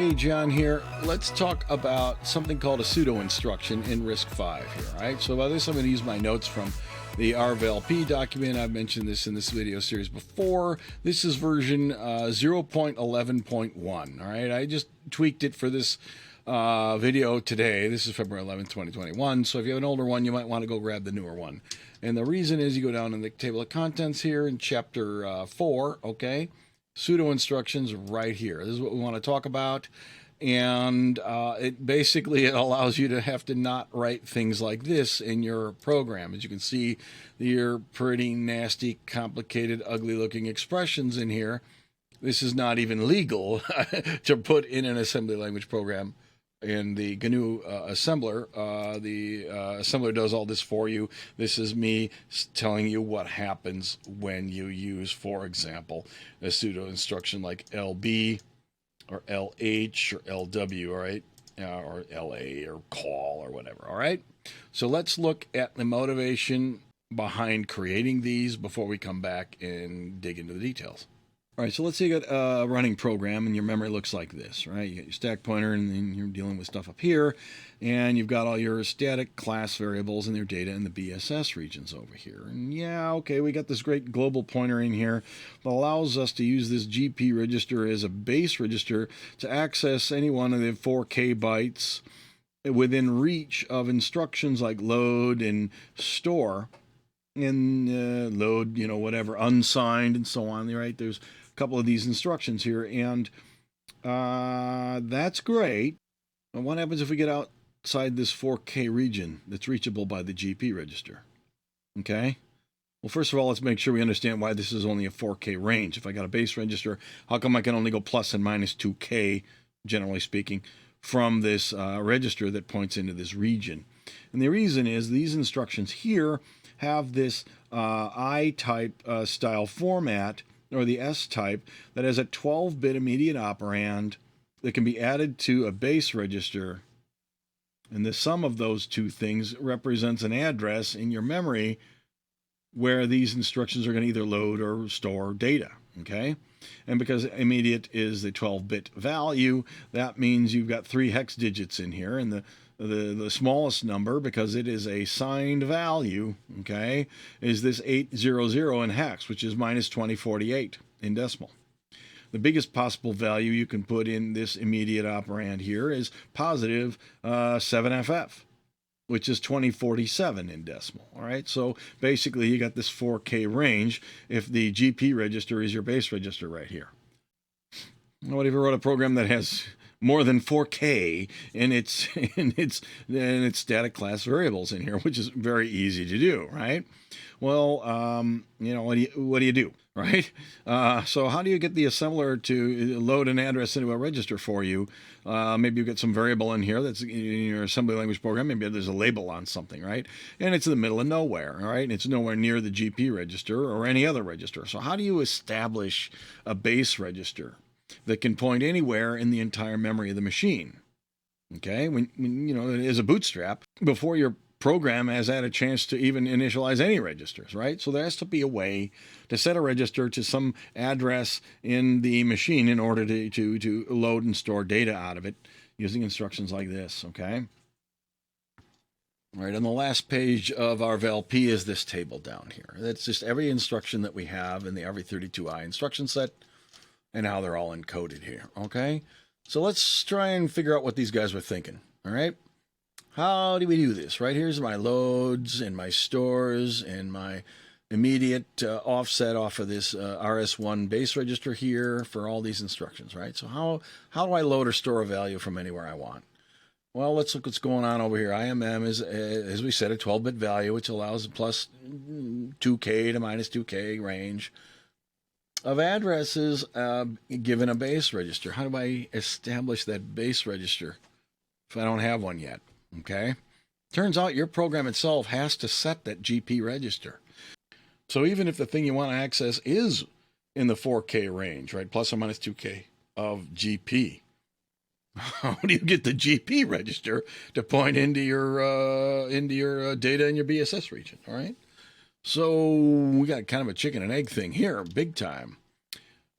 Hey, John here. Let's talk about something called a pseudo instruction in RISC-V here, all right? So by this, I'm going to use my notes from the RISC-V document. I've mentioned this in this video series before. This is version 0.11.1, all right? I just tweaked it for this video today. This is February 11th, 2021. So if you have an older one, you might want to go grab the newer one. And the reason is you go down in the table of contents here in chapter 4, okay? Pseudo instructions right here. This is what we want to talk about. And it allows you to have to not write things like this in your program. As you can see, there are pretty nasty, complicated, ugly looking expressions in here. This is not even legal to put in an assembly language program. In the GNU assembler, the assembler does all this for you. This is me telling you what happens when you use, for example, a pseudo instruction like LB or LH or LW, all right, or LA or call or whatever, all right? So let's look at the motivation behind creating these before we come back and dig into the details. All right, so let's say you got a running program and your memory looks like this, right? You got your stack pointer and then you're dealing with stuff up here, and you've got all your static class variables and their data in the BSS regions over here. And yeah, okay, we got this great global pointer in here that allows us to use this GP register as a base register to access any one of the 4K bytes within reach of instructions like load and store. And load, you know, whatever, unsigned and so on, right? There's a couple of these instructions here, and that's great. But what happens if we get outside this 4K region that's reachable by the GP register? Okay. Well, first of all, let's make sure we understand why this is only a 4K range. If I got a base register, how come I can only go plus and minus 2K, generally speaking, from this register that points into this region? And the reason is these instructions here have this I-type style format, or the S-type, that has a 12-bit immediate operand that can be added to a base register. And the sum of those two things represents an address in your memory where these instructions are going to either load or store data, okay? And because immediate is the 12-bit value, that means you've got 3 hex digits in here, and the smallest number, because it is a signed value, okay, is this 800 in hex, which is minus 2048 in decimal. The biggest possible value you can put in this immediate operand here is positive 7FF, which is 2047 in decimal, all right? So basically you got this 4K range if the GP register is your base register right here. What if you wrote a program that has more than 4K in its static class variables in here, which is very easy to do, right? Well, you know, what do you do, right? So how do you get the assembler to load an address into a register for you? Maybe you get some variable in here that's in your assembly language program. Maybe there's a label on something, right? And it's in the middle of nowhere, all right? And it's nowhere near the GP register or any other register. So how do you establish a base register that can point anywhere in the entire memory of the machine? Okay, when you know, it is a bootstrap before your program has had a chance to even initialize any registers, right? So there has to be a way to set a register to some address in the machine in order to load and store data out of it using instructions like this, okay? All right, on the last page of our VLP is this table down here. That's just every instruction that we have in the RV32I instruction set, and how they're all encoded here, okay? So let's try and figure out what these guys were thinking, all right? How do we do this, right? Here's my loads and my stores and my immediate offset off of this RS1 base register here for all these instructions, right? So how do I load or store a value from anywhere I want? Well, let's look what's going on over here. IMM is, as we said, a 12-bit value, which allows a plus 2K to minus 2K range of addresses given a base register. How do I establish that base register if I don't have one yet? Okay. Turns out your program itself has to set that GP register. So even if the thing you want to access is in the 4K range, right, plus or minus 2K of GP, how do you get the GP register to point into your data in your BSS region? All right. So we got kind of a chicken and egg thing here, big time.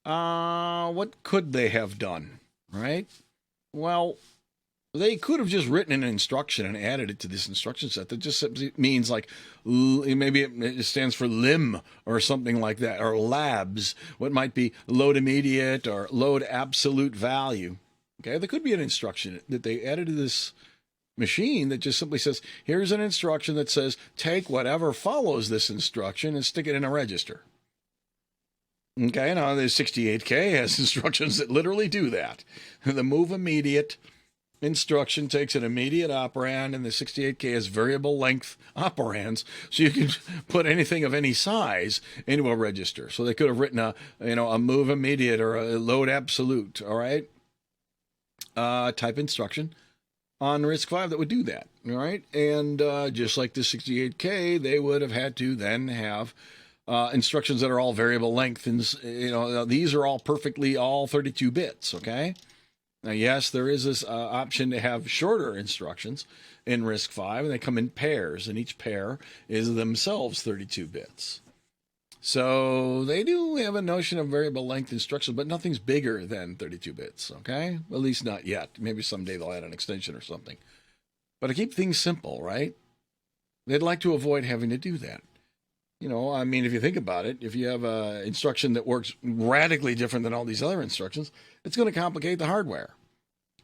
What could they have done, right? Well, they could have just written an instruction and added it to this instruction set that just means like maybe it stands for lim or something like that, or labs, what might be load immediate or load absolute value. Okay, there could be an instruction that they added to this machine that just simply says, here's an instruction that says take whatever follows this instruction and stick it in a register. Okay, now the 68K has instructions that literally do that. The move immediate instruction takes an immediate operand, and the 68K has variable length operands, so you can put anything of any size into a register. So they could have written a move immediate or a load absolute, all right, type instruction on RISC-V that would do that, all right? And just like the 68K, they would have had to then have instructions that are all variable length, and these are all perfectly all 32 bits, okay? Now, yes, there is this option to have shorter instructions in RISC-V, and they come in pairs, and each pair is themselves 32 bits. So they do have a notion of variable length instructions, but nothing's bigger than 32 bits, okay? At least not yet. Maybe someday they'll add an extension or something. But to keep things simple, right? They'd like to avoid having to do that. I mean, if you think about it, if you have an instruction that works radically different than all these other instructions, it's going to complicate the hardware.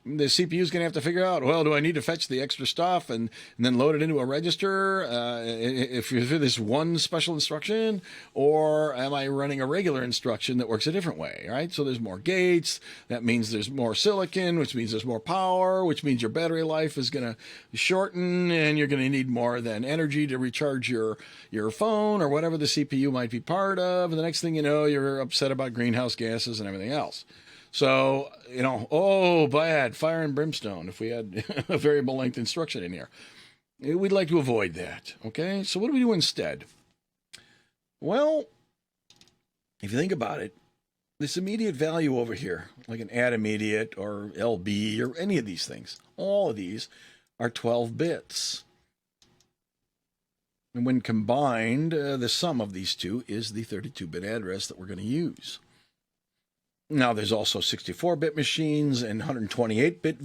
The CPU is going to have to figure out, well, do I need to fetch the extra stuff and then load it into a register if this one special instruction, or am I running a regular instruction that works a different way, right? So there's more gates. That means there's more silicon, which means there's more power, which means your battery life is going to shorten, and you're going to need more than energy to recharge your phone or whatever the CPU might be part of. And the next thing you know, you're upset about greenhouse gases and everything else. So, bad, fire and brimstone if we had a variable length instruction in here. We'd like to avoid that, okay? So what do we do instead? Well, if you think about it, this immediate value over here, like an add immediate or LB or any of these things, all of these are 12 bits. And when combined, the sum of these two is the 32-bit address that we're going to use. Now, there's also 64-bit machines and 128-bit,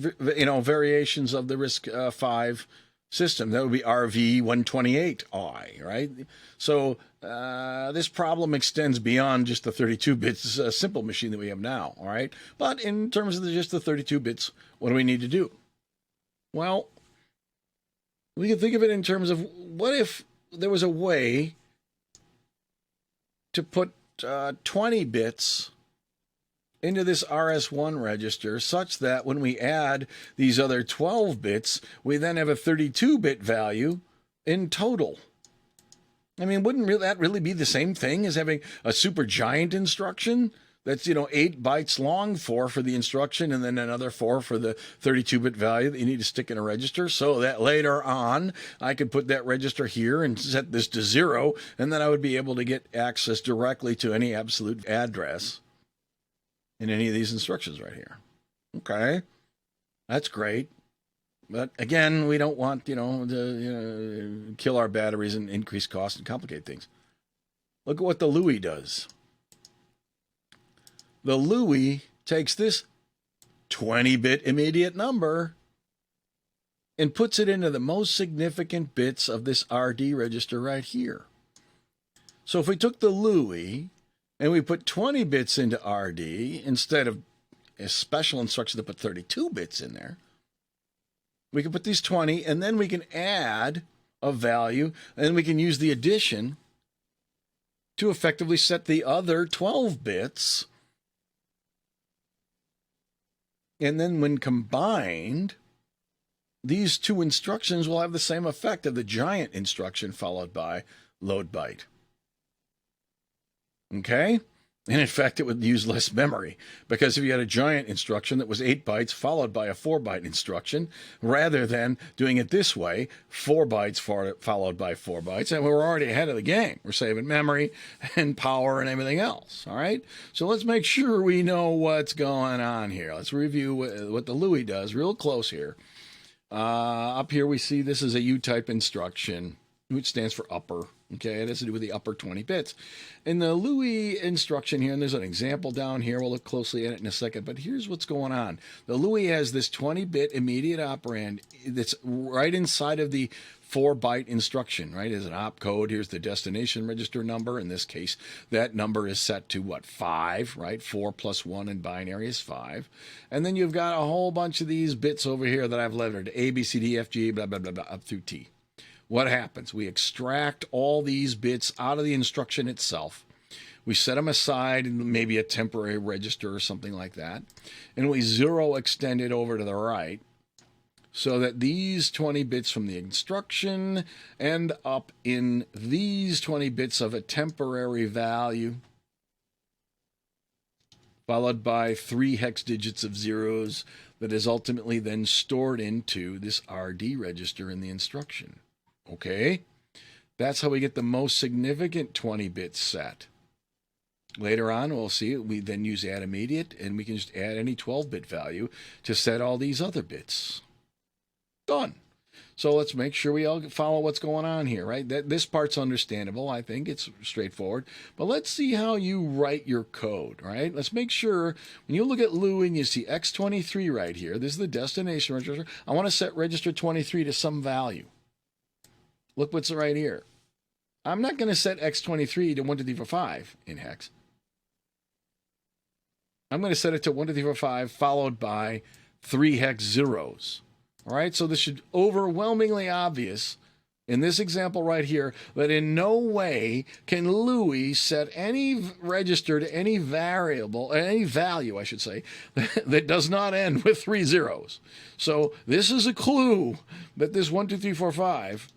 variations of the RISC-V system. That would be RV128i, right? So this problem extends beyond just the 32 bits simple machine that we have now, all right? But in terms of just the 32 bits, what do we need to do? Well, we can think of it in terms of what if there was a way to put 20 bits into this RS1 register such that when we add these other 12 bits, we then have a 32-bit value in total. I mean, wouldn't that really be the same thing as having a super giant instruction that's, 8 bytes long, 4 for the instruction, and then another 4 for the 32-bit value that you need to stick in a register, so that later on I could put that register here and set this to 0, and then I would be able to get access directly to any absolute address in any of these instructions right here. Okay, that's great. But again, we don't want, to kill our batteries and increase costs and complicate things. Look at what the LUI does. The LUI takes this 20-bit immediate number and puts it into the most significant bits of this RD register right here. So if we took the LUI and we put 20 bits into RD instead of a special instruction to put 32 bits in there, we can put these 20, and then we can add a value, and then we can use the addition to effectively set the other 12 bits. And then when combined, these two instructions will have the same effect of the giant instruction followed by load byte. Okay? And in fact, it would use less memory, because if you had a giant instruction that was 8 bytes followed by a 4-byte instruction, rather than doing it this way, 4 bytes followed by 4 bytes, and we're already ahead of the game. We're saving memory and power and everything else, all right? So let's make sure we know what's going on here. Let's review what the LUI does real close here. Up here we see this is a U-type instruction, which stands for upper, Okay, it has to do with the upper 20 bits. In the LUI instruction here, and there's an example down here, we'll look closely at it in a second, but here's what's going on. The LUI has this 20-bit immediate operand that's right inside of the 4-byte instruction, right? As an opcode, here's the destination register number. In this case, that number is set to what, 5, right? 4 plus 1 in binary is 5. And then you've got a whole bunch of these bits over here that I've lettered, A, B, C, D, F, G, blah, blah, blah, blah, up through T. What happens? We extract all these bits out of the instruction itself. We set them aside in maybe a temporary register or something like that. And we 0 extend it over to the right so that these 20 bits from the instruction end up in these 20 bits of a temporary value, followed by 3 hex digits of zeros that is ultimately then stored into this RD register in the instruction. Okay, that's how we get the most significant 20-bit set. Later on, we'll see we then use add immediate, and we can just add any 12-bit value to set all these other bits. Done. So let's make sure we all follow what's going on here, right? This part's understandable. I think it's straightforward. But let's see how you write your code, right? Let's make sure when you look at LUI and you see X23 right here, this is the destination register. I want to set register 23 to some value. Look what's right here. I'm not going to set X23 to 1, 2, 3, 4, 5 in hex. I'm going to set it to 1, 2, 3, 4, 5 followed by 3 hex zeros. All right, so this should overwhelmingly obvious in this example right here that in no way can LUI set any register to any variable, any value, I should say, that does not end with 3 zeros. So this is a clue that this 1, 2, 3, 4, 5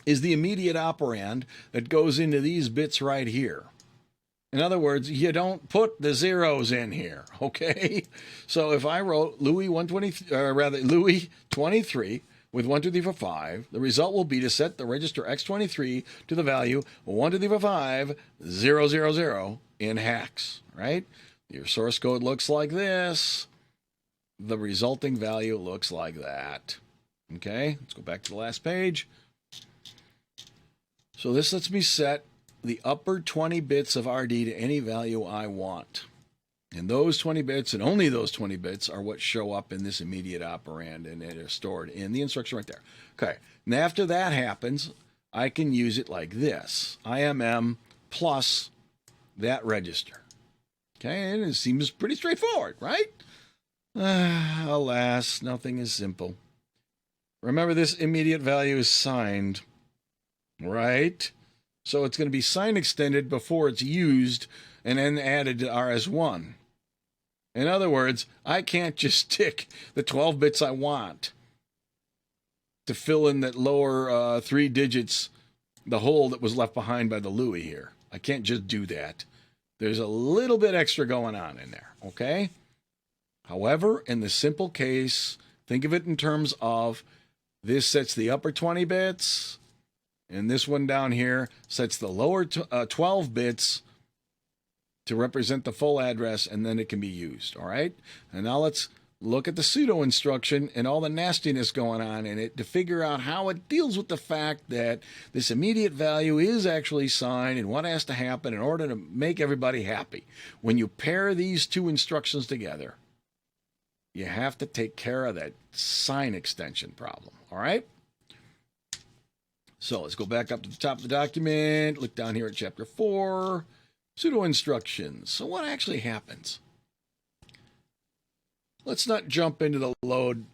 is the immediate operand that goes into these bits right here. In other words, you don't put the zeros in here, okay? So if I wrote LUI 23 with 1, 2, 3, 4, 5, the result will be to set the register X23 to the value 1, 2, 3, 4, 5, 0, 0, 0 in hex, right? Your source code looks like this. The resulting value looks like that. Okay, let's go back to the last page. So this lets me set the upper 20 bits of RD to any value I want. And those 20 bits, and only those 20 bits, are what show up in this immediate operand, and they're stored in the instruction right there. Okay, and after that happens, I can use it like this. IMM plus that register. Okay, and it seems pretty straightforward, right? Alas, nothing is simple. Remember, this immediate value is signed, right? So it's going to be sign extended before it's used and then added to RS1. In other words, I can't just stick the 12 bits I want to fill in that lower 3 digits, the hole that was left behind by the LUI here. I can't just do that. There's a little bit extra going on in there, okay? However, in the simple case, think of it in terms of this sets the upper 20 bits, and this one down here sets the lower 12 bits to represent the full address, and then it can be used, all right? And now let's look at the pseudo instruction and all the nastiness going on in it to figure out how it deals with the fact that this immediate value is actually signed and what has to happen in order to make everybody happy. When you pair these two instructions together, you have to take care of that sign extension problem, all right? So let's go back up to the top of the document, look down here at chapter 4, pseudo instructions. So what actually happens? Let's not jump into the load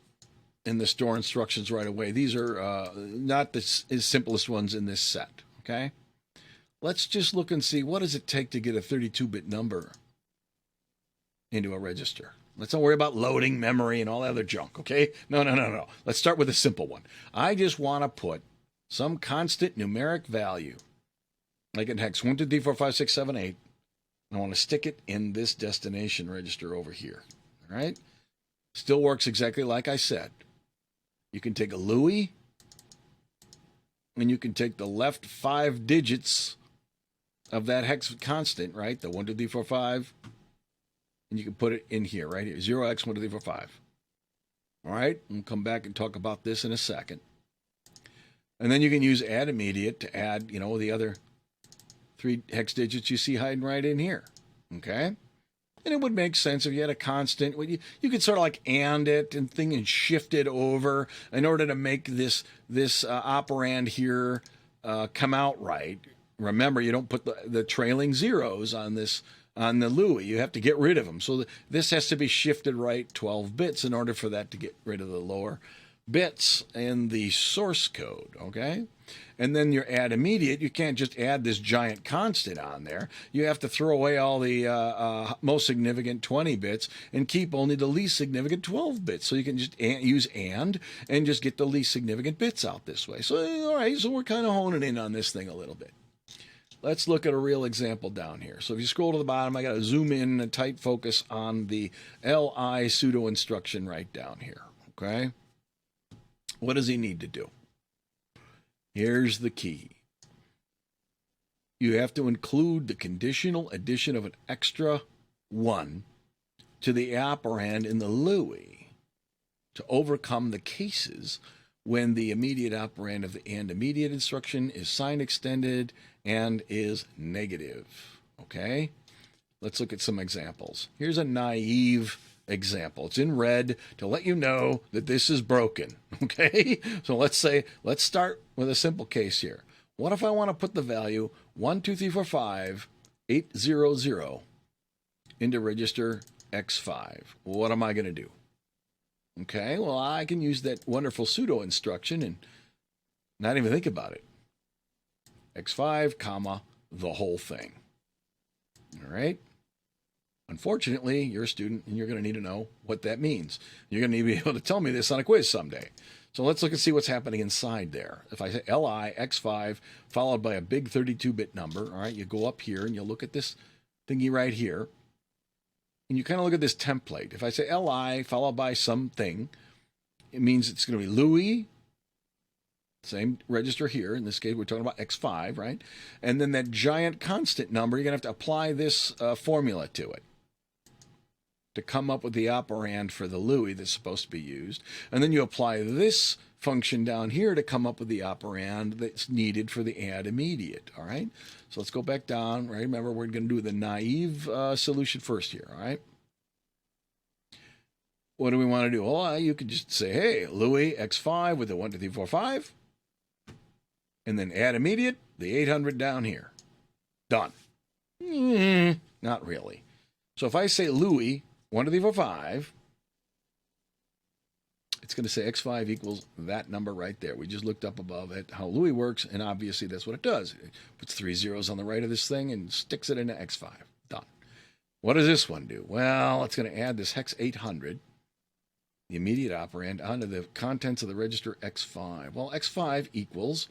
and the store instructions right away. These are not the simplest ones in this set, okay? Let's just look and see, what does it take to get a 32-bit number into a register? Let's not worry about loading, memory, and all that other junk, okay? No. Let's start with a simple one. I just want to put some constant numeric value, like in hex 1, 2, 3, 4, 5, 6, 7, 8. I want to stick it in this destination register over here, all right? Still works exactly like I said. You can take a LUI, and you can take the left 5 digits of that hex constant, right? The 1, 2, 3, 4, 5, and you can put it in here, right here, 0x 1, 2, 3, 4, 5. All right, we'll come back and talk about this in a second. And then you can use add immediate to add, you know, the other 3 hex digits you see hiding right in here. Okay? And it would make sense if you had a constant. You could sort of like and it and shift it over in order to make this operand here come out right. Remember, you don't put the trailing zeros on the LUI. You have to get rid of them. So this has to be shifted right 12 bits in order for that to get rid of the lower bits in the source code, okay? And then your add immediate, you can't just add this giant constant on there. You have to throw away all the most significant 20 bits and keep only the least significant 12 bits. So you can just use and just get the least significant bits out this way. So, all right, so we're kind of honing in on this thing a little bit. Let's look at a real example down here. So if you scroll to the bottom, I got to zoom in and tight focus on the LI pseudo instruction right down here, okay? What does he need to do? Here's the key. You have to include the conditional addition of an extra 1 to the operand in the LUI to overcome the cases when the immediate operand of the AND immediate instruction is sign extended and is negative. Okay? Let's look at some examples. Here's a naive example. It's in red to let you know that this is broken. Okay? So let's start with a simple case here. What if I want to put the value 12345 into register X5? What am I going to do? Okay, well, I can use that wonderful pseudo instruction and not even think about it. X5, comma, the whole thing. All right? Unfortunately, you're a student and you're going to need to know what that means. You're going to need to be able to tell me this on a quiz someday. So let's look and see what's happening inside there. If I say LI X5 followed by a big 32-bit number, all right, you go up here and you look at this thingy right here. And you kind of look at this template. If I say LI followed by something, it means it's going to be LUI, same register here. In this case, we're talking about X5, right? And then that giant constant number, you're going to have to apply this formula to it to come up with the operand for the LUI that's supposed to be used. And then you apply this function down here to come up with the operand that's needed for the add immediate, all right? So let's go back down, right? Remember, we're going to do the naive solution first here, all right? What do we want to do? Well, you could just say, hey, LUI X5 with the 1, 2, 3, 4, 5, and then add immediate, the 800 down here. Done. Not really. So if I say LUI 1, 2, 3, 4, 5, it's going to say X5 equals that number right there. We just looked up above at how LUI works, and obviously that's what it does. It puts 3 zeros on the right of this thing and sticks it into X5. Done. What does this one do? Well, it's going to add this hex 800, the immediate operand, onto the contents of the register X5. Well, X5 equals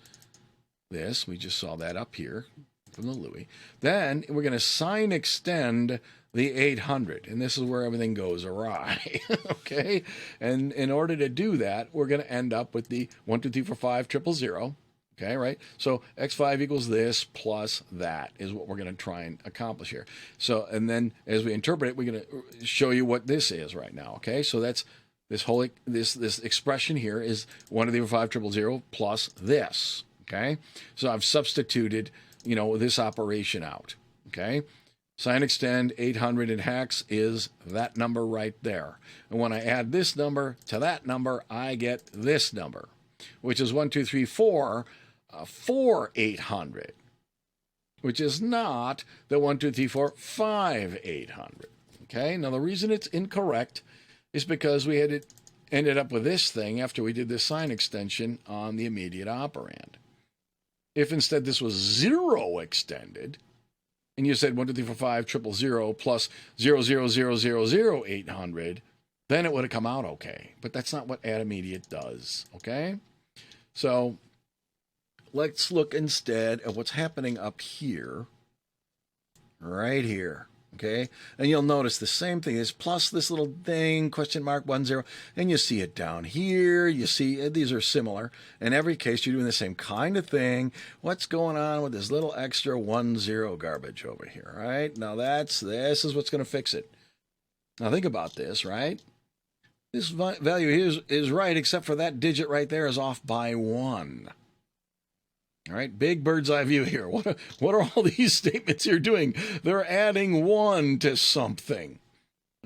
this. We just saw that up here from the LUI. Then we're going to sign extend the 800, and this is where everything goes awry. Okay, and in order to do that, we're going to end up with the 1, 2, 3, 4, 5 000. Okay, right? So X5 equals this plus that is what we're going to try and accomplish here. So, and then as we interpret it, we're going to show you what this is right now. Okay, so that's this whole this expression here is 1, 2, 3, 4, 5 000 plus this. Okay, so I've substituted, this operation out. Okay. Sign extend 800 in hex is that number right there. And when I add this number to that number, I get this number, which is 1, 2, 3, 4 for 800, which is not the 1, 2, 3, 4, 5 800. Okay, now the reason it's incorrect is because we ended up with this thing after we did this sign extension on the immediate operand. If instead this was 0 extended, and you said 1, 2, 3, 4, 5 000 plus 000000800, then it would have come out okay. But that's not what add immediate does, okay? So let's look instead at what's happening up here, right here, okay? And you'll notice the same thing is plus this little thing, question mark 1, 0, and you see it down here. You see these are similar. In every case, you're doing the same kind of thing. What's going on with this little extra 1, 0 garbage over here, right? Now this is what's going to fix it. Now think about this, right? This value here is right, except for that digit right there is off by 1. All right, big bird's eye view here. What are all these statements here doing? They're adding 1 to something.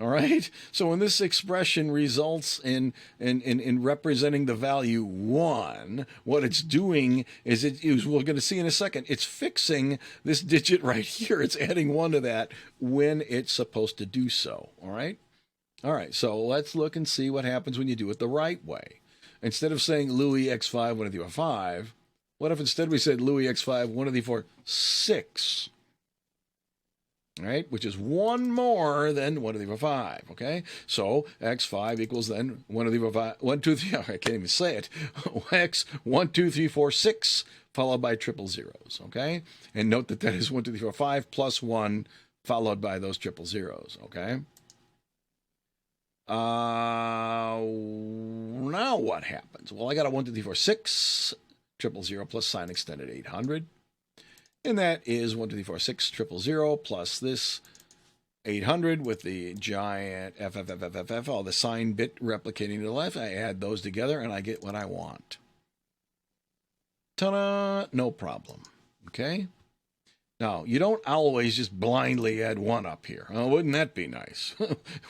All right. So when this expression results in representing the value 1, what it's doing is we're going to see in a second, it's fixing this digit right here. It's adding 1 to that when it's supposed to do so. All right. All right. So let's look and see what happens when you do it the right way. Instead of saying LUI X5, 1, 2, 3, 4, 5, what if instead we said LUI X5, 1, 2, 3, 4, 6? Right, which is 1 more than 1, 2, 3, 4, 5. Okay, so x5 equals then 1, 2, 3, 4, 5, 1, 2, 3. I can't even say it. X 1, 2, 3, 4, 6, followed by triple zeros. Okay, and note that that is 1, 2, 3, 4, 5 plus 1, followed by those triple zeros. Okay. Now what happens? Well, I got a 1, 2, 3, 4, 6, triple zero plus sign extended 800. And that is 1, 2, 3, 4, 6, triple zero plus this 800 with the giant FFFFFF, all the sign bit replicating to the left. I add those together and I get what I want. Ta-da! No problem. Okay? Now, you don't always just blindly add 1 up here. Oh, wouldn't that be nice?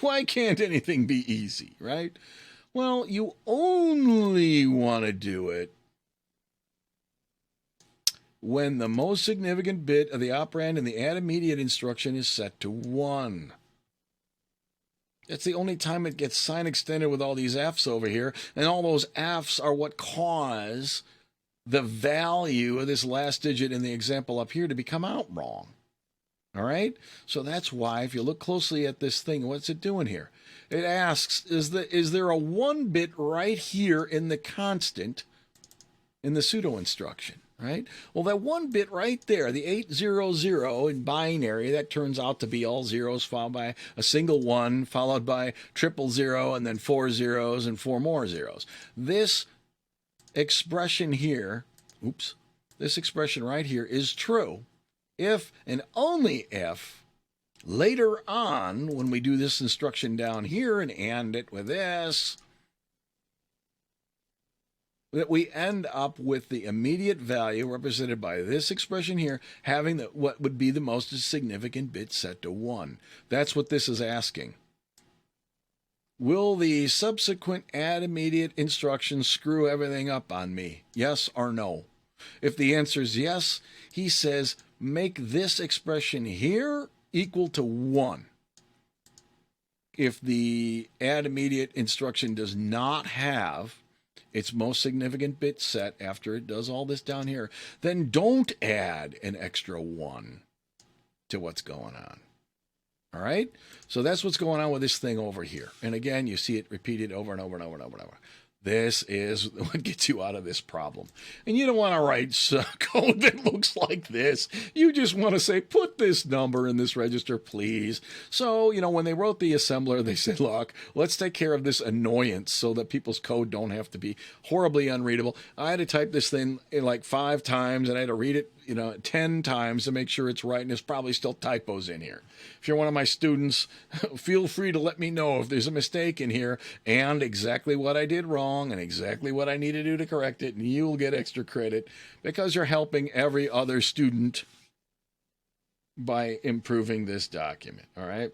Why can't anything be easy, right? Well, you only want to do it when the most significant bit of the operand in the add immediate instruction is set to 1. That's the only time it gets sign extended with all these F's over here, and all those F's are what cause the value of this last digit in the example up here to become out wrong. All right? So that's why, if you look closely at this thing, what's it doing here? It asks, is there a 1 bit right here in the constant in the pseudo instruction? Right? Well, that 1 bit right there, the 800 in binary, that turns out to be all zeros followed by a single 1, followed by triple zero, and then 4 zeros and 4 more zeros. This expression here, this expression right here is true if and only if later on, when we do this instruction down here and AND it with this, that we end up with the immediate value represented by this expression here having what would be the most significant bit set to 1. That's what this is asking. Will the subsequent add immediate instructions screw everything up on me? Yes or no? If the answer is yes, he says make this expression here equal to 1. If the add immediate instruction does not have its most significant bit set after it does all this down here, then don't add an extra 1 to what's going on. All right? So that's what's going on with this thing over here. And again, you see it repeated over and over and over and over and over. This is what gets you out of this problem. And you don't want to write code that looks like this. You just want to say, put this number in this register, please. So, when they wrote the assembler, they said, look, let's take care of this annoyance so that people's code don't have to be horribly unreadable. I had to type this thing like 5 times, and I had to read it 10 times to make sure it's right, and there's probably still typos in here. If you're one of my students, feel free to let me know if there's a mistake in here and exactly what I did wrong and exactly what I need to do to correct it, and you'll get extra credit because you're helping every other student by improving this document, all right?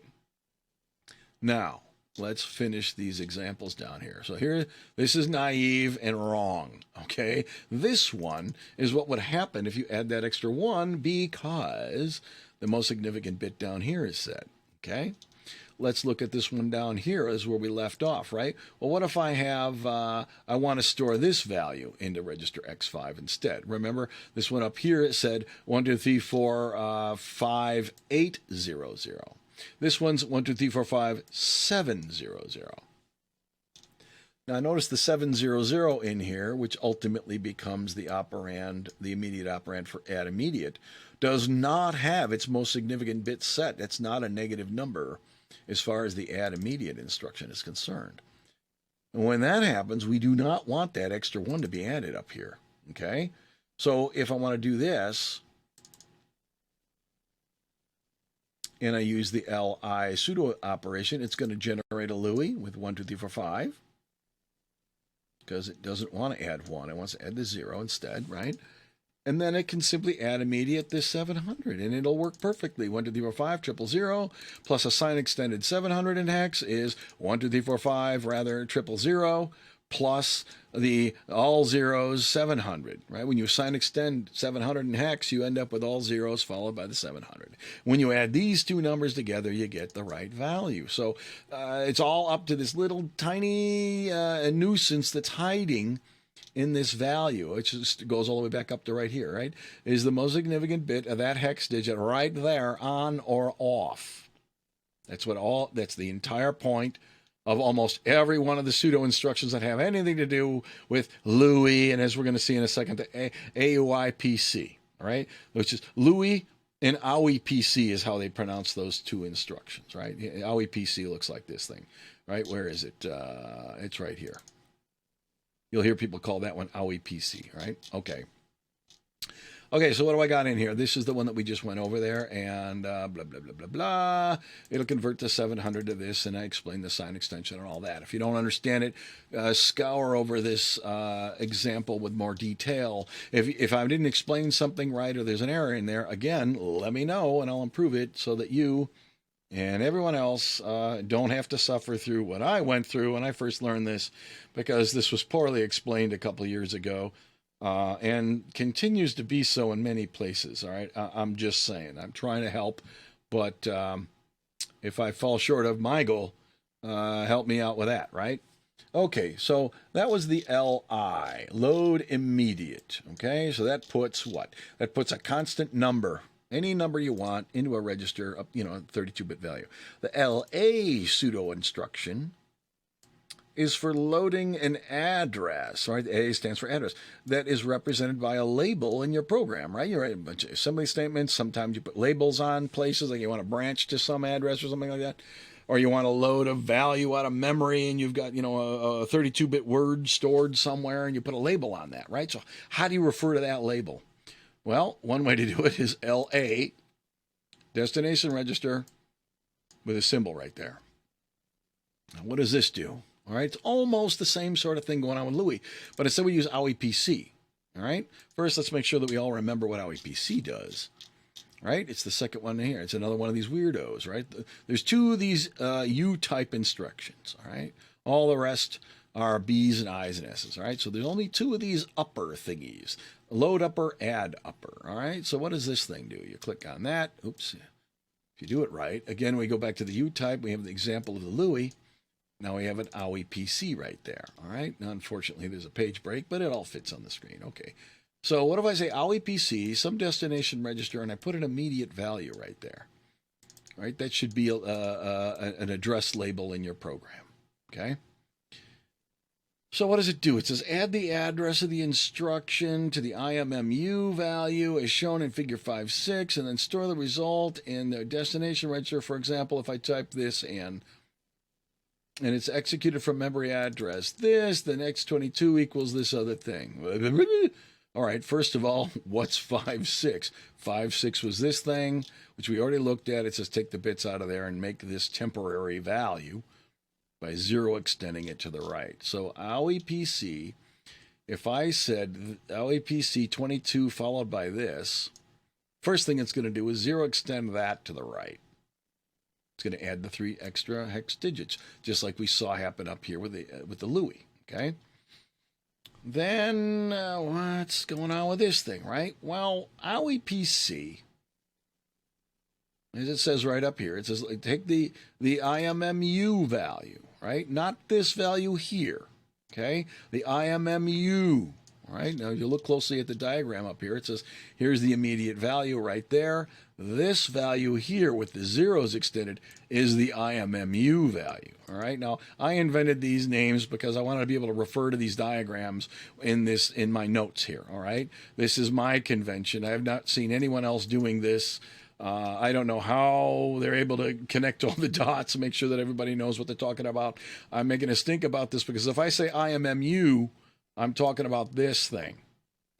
Now, let's finish these examples down here. So here, this is naive and wrong, okay? This one is what would happen if you add that extra 1 because the most significant bit down here is set, okay? Let's look at this one down here as where we left off, right? Well, what if I have, I want to store this value into register X5 instead? Remember, this one up here, it said 1, 2, 3, 4, 5, 8, 0, 0. This one's 1, 2, 3, 4, 5, 7, 0, 0. Now notice the 7, 0, 0 in here, which ultimately becomes the operand, the immediate operand for add immediate, does not have its most significant bit set. That's not a negative number as far as the add immediate instruction is concerned. And when that happens, we do not want that extra 1 to be added up here, okay? So if I want to do this, and I use the LI pseudo operation, it's going to generate a LUI with 1, 2, 3, 4, 5, because it doesn't want to add 1. It wants to add the 0 instead, right? And then it can simply add immediate this 700, and it'll work perfectly. 1, 2, 3, 4, 5, 000, plus a sign extended 700 in hex is 1, 2, 3, 4, 5, rather 000, plus the all zeros 700, right? When you sign extend 700 in hex, you end up with all zeros followed by the 700. When you add these two numbers together, you get the right value. So it's all up to this little tiny nuisance that's hiding in this value, which just goes all the way back up to right here, right, is the most significant bit of that hex digit right there, on or off. That's the entire point of almost every one of the pseudo instructions that have anything to do with LUI, and as we're going to see in a second, the AUIPC, all right, which is LUI and AUIPC is how they pronounce those two instructions, right? AUIPC looks like this thing, right? Where is it? It's right here. You'll hear people call that one AUIPC, right? Okay. Okay, so what do I got in here? This is the one that we just went over there, and blah, blah, blah, blah, blah. It'll convert the 700 to this, and I explained the sign extension and all that. If you don't understand it, scour over this example with more detail. If I didn't explain something right or there's an error in there, again, let me know, and I'll improve it so that you and everyone else don't have to suffer through what I went through when I first learned this, because this was poorly explained a couple of years ago and continues to be so in many places. All right, I'm just saying, I'm trying to help, but if I fall short of my goal, help me out with that, right? Okay, so that was the LI, load immediate. Okay, so that puts what? That puts a constant number, any number you want, into a register, up, 32-bit value. The LA pseudo instruction is for loading an address, right? A stands for address, that is represented by a label in your program, right? You write a bunch of assembly statements. Sometimes you put labels on places, like you want to branch to some address or something like that. Or you want to load a value out of memory, and you've got, a 32-bit word stored somewhere, and you put a label on that, right? So how do you refer to that label? Well, one way to do it is LA, destination register, with a symbol right there. Now, what does this do? All right, it's almost the same sort of thing going on with LUI, but instead we use AUIPC. All right, first let's make sure that we all remember what AUIPC does. Right, it's the second one here. It's another one of these weirdos. Right, there's two of these U-type instructions. All right, all the rest are B's and I's and S's. All right, so there's only two of these upper thingies: load upper, add upper. All right, so what does this thing do? You click on that. Oops. If you do it right, again we go back to the U-type. We have the example of the LUI. Now we have an AUIPC right there, all right? Now, unfortunately, there's a page break, but it all fits on the screen. Okay. So what if I say AUIPC, some destination register, and I put an immediate value right there, right? That should be an address label in your program, okay? So what does it do? It says add the address of the instruction to the IMMU value as shown in figure 5.6, and then store the result in the destination register. For example, if I type this in, and it's executed from memory address this, then x22 equals this other thing. All right, first of all, what's 5.6? 5.6 was this thing, which we already looked at. It says take the bits out of there and make this temporary value by 0 extending it to the right. So AUIPC, if I said AUIPC 22 followed by this, first thing it's going to do is 0 extend that to the right. It's going to add the 3 extra hex digits, just like we saw happen up here with the LUI, okay? Then what's going on with this thing, right? Well, AUIPC, as it says right up here, it says take the IMMU value, right? Not this value here, okay? The IMMU, right? Now, you look closely at the diagram up here. It says here's the immediate value right there. This value here with the zeros extended is the IMMU value. All right. Now, I invented these names because I wanted to be able to refer to these diagrams in my notes here. All right. This is my convention. I have not seen anyone else doing this. I don't know how they're able to connect all the dots and make sure that everybody knows what they're talking about. I'm making a stink about this because if I say IMMU, I'm talking about this thing.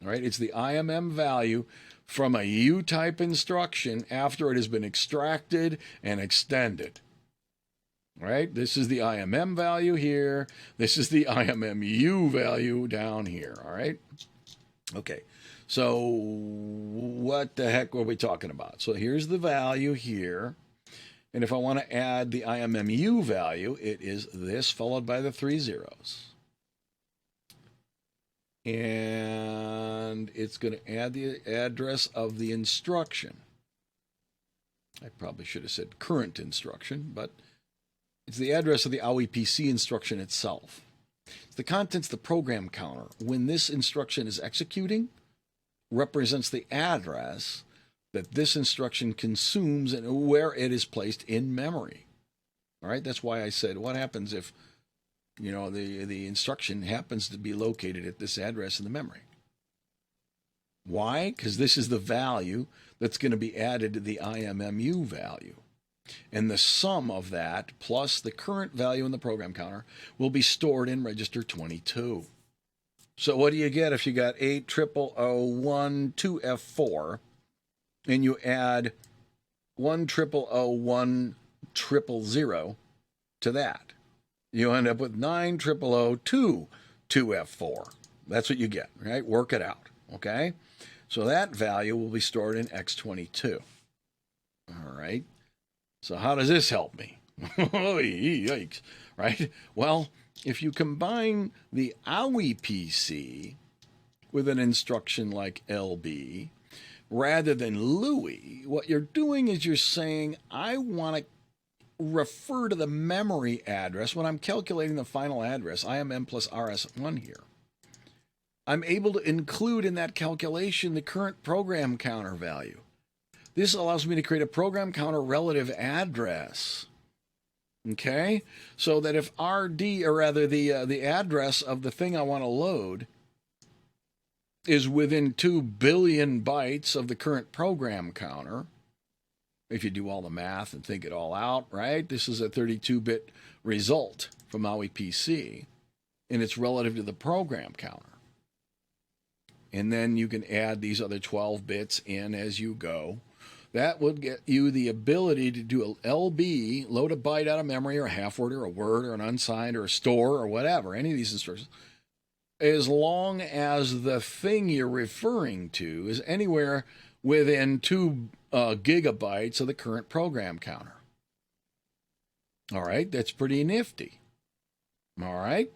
All right. It's the IMM value from a U-type instruction after it has been extracted and extended. All right, this is the IMM value here. This is the IMMU value down here, all right? Okay, So what the heck were we talking about? So here's the value here. And if I want to add the IMMU value, it is this followed by the 3 zeros. And it's going to add the address of the instruction. I probably should have said current instruction, but it's the address of the AUIPC instruction itself. It's the contents of the program counter. When this instruction is executing, represents the address that this instruction consumes and where it is placed in memory. All right, that's why I said, what happens if, you know, the instruction happens to be located at this address in the memory? Why? Because this is the value that's going to be added to the IMMU value. And the sum of that plus the current value in the program counter will be stored in register 22. So what do you get if you got 80001 2F4 and you add 10001 000 to that? You end up with 90002 2F4. That's what you get, right? Work it out, okay? So that value will be stored in X22. All right. So how does this help me? Yikes, right? Well, if you combine the AUIPC with an instruction like LB, rather than LUI, what you're doing is you're saying, I want to refer to the memory address when I'm calculating the final address, IMM plus RS1 here. I'm able to include in that calculation the current program counter value. This allows me to create a program counter relative address. Okay, so that if RD, or rather the address of the thing I want to load is within 2 billion bytes of the current program counter, if you do all the math and think it all out, right? This is a 32-bit result from AUIPC, and it's relative to the program counter. And then you can add these other 12 bits in as you go. That would get you the ability to do a LB, load a byte out of memory, or a half word, or a word, or an unsigned, or a store, or whatever, any of these instructions, as long as the thing you're referring to is anywhere within 2 gigabytes of the current program counter. All right, that's pretty nifty. All right.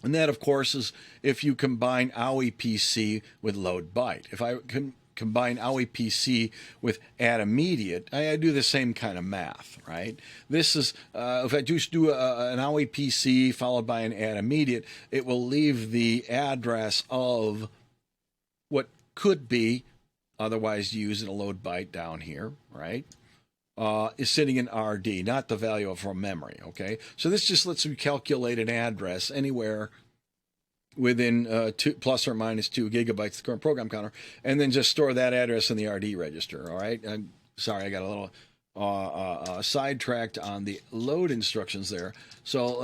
And that, of course, is if you combine AUIPC with load byte. If I can combine AUIPC with add immediate, I do the same kind of math, right? This is, if I just do an AUIPC followed by an add immediate, it will leave the address of what could be otherwise used in a load byte down here, right? Is sitting in RD, not the value from memory, okay? So this just lets you calculate an address anywhere within 2 plus or minus 2 gigabytes, the current program counter, and then just store that address in the RD register, all right? I'm sorry, I got a little sidetracked on the load instructions there. So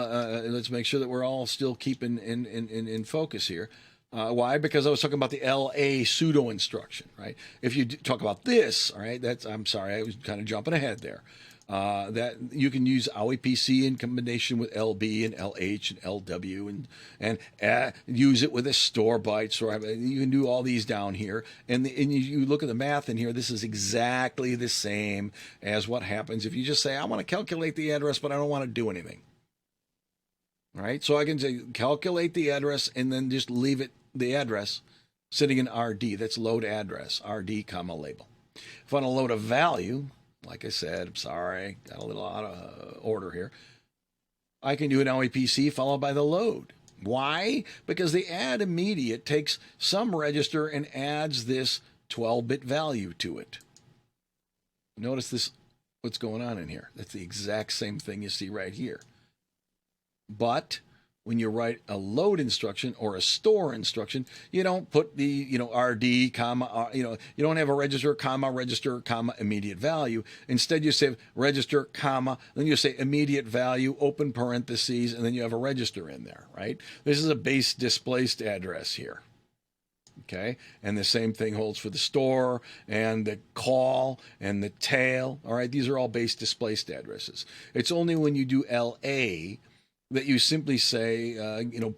let's make sure that we're all still keeping in focus here. Why? Because I was talking about the LA pseudo instruction, right? If you talk about this, all right, I'm sorry, I was kind of jumping ahead there. That you can use AUIPC in combination with LB and LH and LW and use it with a store bytes, or you can do all these down here. And you look at the math in here, this is exactly the same as what happens if you just say, I want to calculate the address, but I don't want to do anything. All right, so I can say calculate the address and then just leave it, the address, sitting in RD. That's load address, RD, comma, label. If I want to load a value, like I said, I'm sorry, got a little out of order here. I can do an AUIPC followed by the load. Why? Because the add immediate takes some register and adds this 12-bit value to it. Notice this, what's going on in here. That's the exact same thing you see right here. But when you write a load instruction or a store instruction, you don't put the, RD, comma, you don't have a register, comma, immediate value. Instead, you say register, comma, then you say immediate value, open parentheses, and then you have a register in there, right? This is a base displaced address here. Okay, and the same thing holds for the store and the call and the tail. All right, these are all base displaced addresses. It's only when you do LA that you simply say,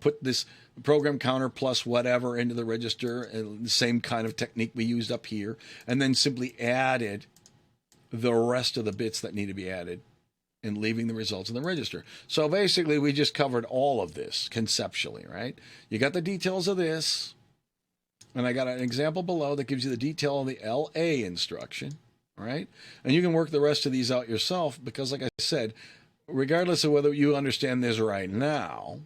put this program counter plus whatever into the register, and the same kind of technique we used up here, and then simply added the rest of the bits that need to be added and leaving the results in the register. So basically, we just covered all of this conceptually, right? You got the details of this, and I got an example below that gives you the detail of the LA instruction, right? And you can work the rest of these out yourself because, like I said, regardless of whether you understand this right now,